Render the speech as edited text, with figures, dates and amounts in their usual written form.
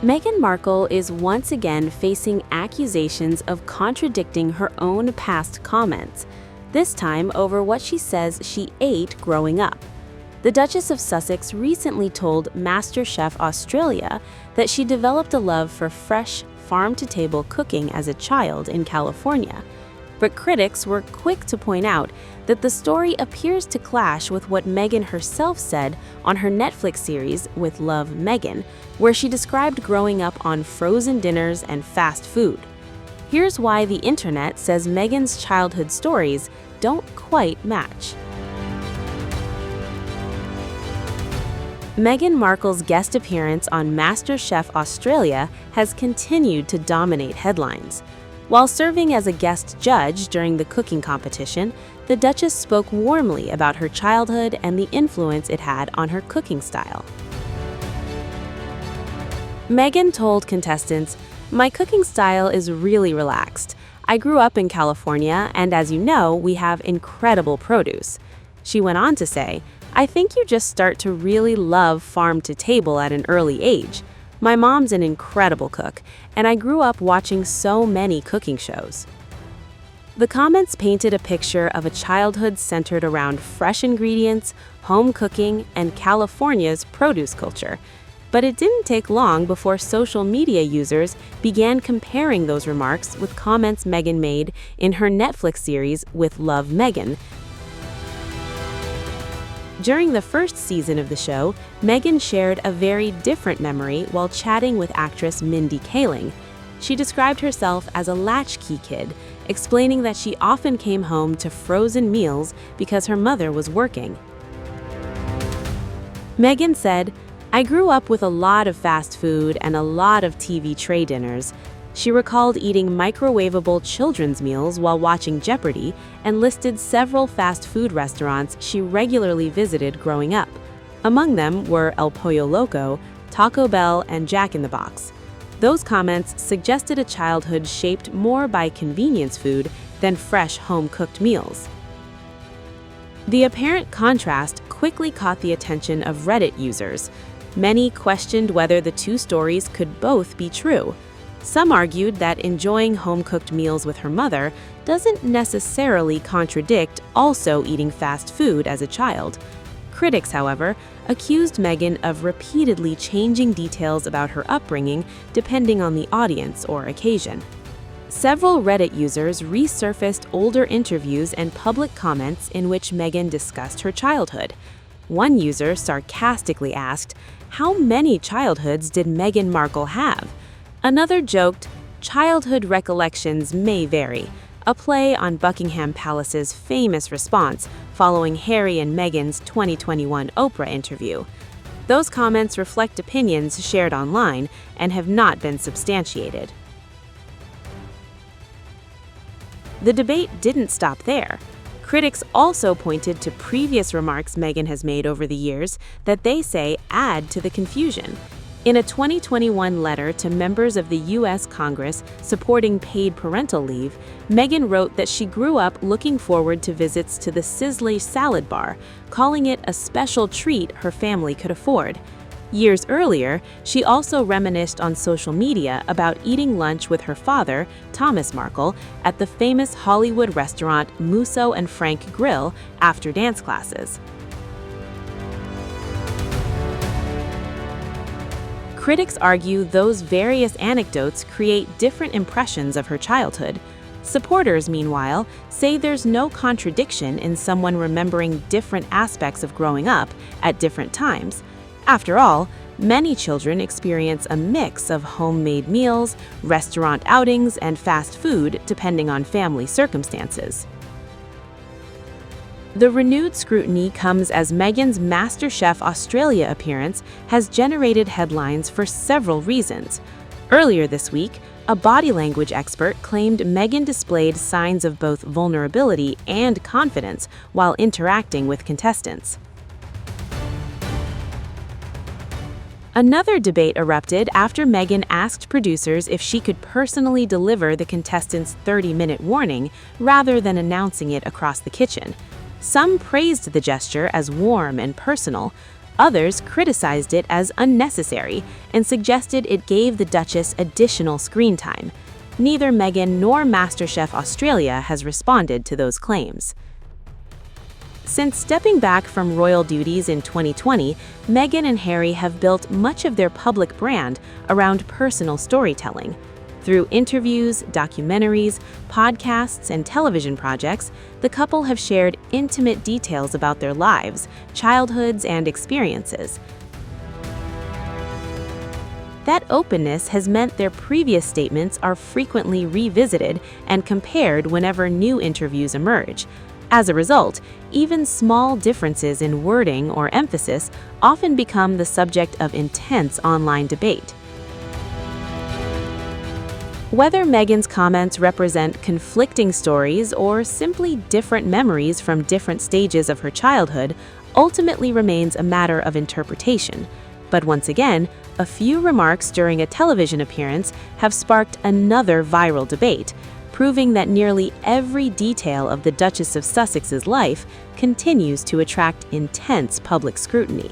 Meghan Markle is once again facing accusations of contradicting her own past comments, this time over what she says she ate growing up. The Duchess of Sussex recently told MasterChef Australia that she developed a love for fresh, farm-to-table cooking as a child in California. But critics were quick to point out that the story appears to clash with what Meghan herself said on her Netflix series With Love, Meghan, where she described growing up on frozen dinners and fast food. Here's why the internet says Meghan's childhood stories don't quite match. Meghan Markle's guest appearance on MasterChef Australia has continued to dominate headlines. While serving as a guest judge during the cooking competition, the Duchess spoke warmly about her childhood and the influence it had on her cooking style. Meghan told contestants, "My cooking style is really relaxed. I grew up in California, and as you know, we have incredible produce." She went on to say, "I think you just start to really love farm to table at an early age. My mom's an incredible cook, and I grew up watching so many cooking shows." The comments painted a picture of a childhood centered around fresh ingredients, home cooking, and California's produce culture. But it didn't take long before social media users began comparing those remarks with comments Meghan made in her Netflix series With Love, Meghan. During the first season of the show, Meghan shared a very different memory while chatting with actress Mindy Kaling. She described herself as a latchkey kid, explaining that she often came home to frozen meals because her mother was working. Meghan said, "I grew up with a lot of fast food and a lot of TV tray dinners." She recalled eating microwavable children's meals while watching Jeopardy and listed several fast food restaurants she regularly visited growing up. Among them were El Pollo Loco, Taco Bell, and Jack in the Box. Those comments suggested a childhood shaped more by convenience food than fresh home-cooked meals. The apparent contrast quickly caught the attention of Reddit users. Many questioned whether the two stories could both be true. Some argued that enjoying home-cooked meals with her mother doesn't necessarily contradict also eating fast food as a child. Critics, however, accused Meghan of repeatedly changing details about her upbringing depending on the audience or occasion. Several Reddit users resurfaced older interviews and public comments in which Meghan discussed her childhood. One user sarcastically asked, "How many childhoods did Meghan Markle have?" Another joked, "Childhood recollections may vary," a play on Buckingham Palace's famous response following Harry and Meghan's 2021 Oprah interview. Those comments reflect opinions shared online and have not been substantiated. The debate didn't stop there. Critics also pointed to previous remarks Meghan has made over the years that they say add to the confusion. In a 2021 letter to members of the U.S. Congress supporting paid parental leave, Meghan wrote that she grew up looking forward to visits to the Sisley Salad Bar, calling it a special treat her family could afford. Years earlier, she also reminisced on social media about eating lunch with her father, Thomas Markle, at the famous Hollywood restaurant Musso and Frank Grill after dance classes. Critics argue those various anecdotes create different impressions of her childhood. Supporters, meanwhile, say there's no contradiction in someone remembering different aspects of growing up at different times. After all, many children experience a mix of homemade meals, restaurant outings, and fast food depending on family circumstances. The renewed scrutiny comes as Meghan's MasterChef Australia appearance has generated headlines for several reasons. Earlier this week, a body language expert claimed Meghan displayed signs of both vulnerability and confidence while interacting with contestants. Another debate erupted after Meghan asked producers if she could personally deliver the contestants' 30-minute warning rather than announcing it across the kitchen. Some praised the gesture as warm and personal. Others criticized it as unnecessary and suggested it gave the Duchess additional screen time. Neither Meghan nor MasterChef Australia has responded to those claims. Since stepping back from royal duties in 2020, Meghan and Harry have built much of their public brand around personal storytelling. Through interviews, documentaries, podcasts, and television projects, the couple have shared intimate details about their lives, childhoods, and experiences. That openness has meant their previous statements are frequently revisited and compared whenever new interviews emerge. As a result, even small differences in wording or emphasis often become the subject of intense online debate. Whether Meghan's comments represent conflicting stories or simply different memories from different stages of her childhood ultimately remains a matter of interpretation. But once again, a few remarks during a television appearance have sparked another viral debate, proving that nearly every detail of the Duchess of Sussex's life continues to attract intense public scrutiny.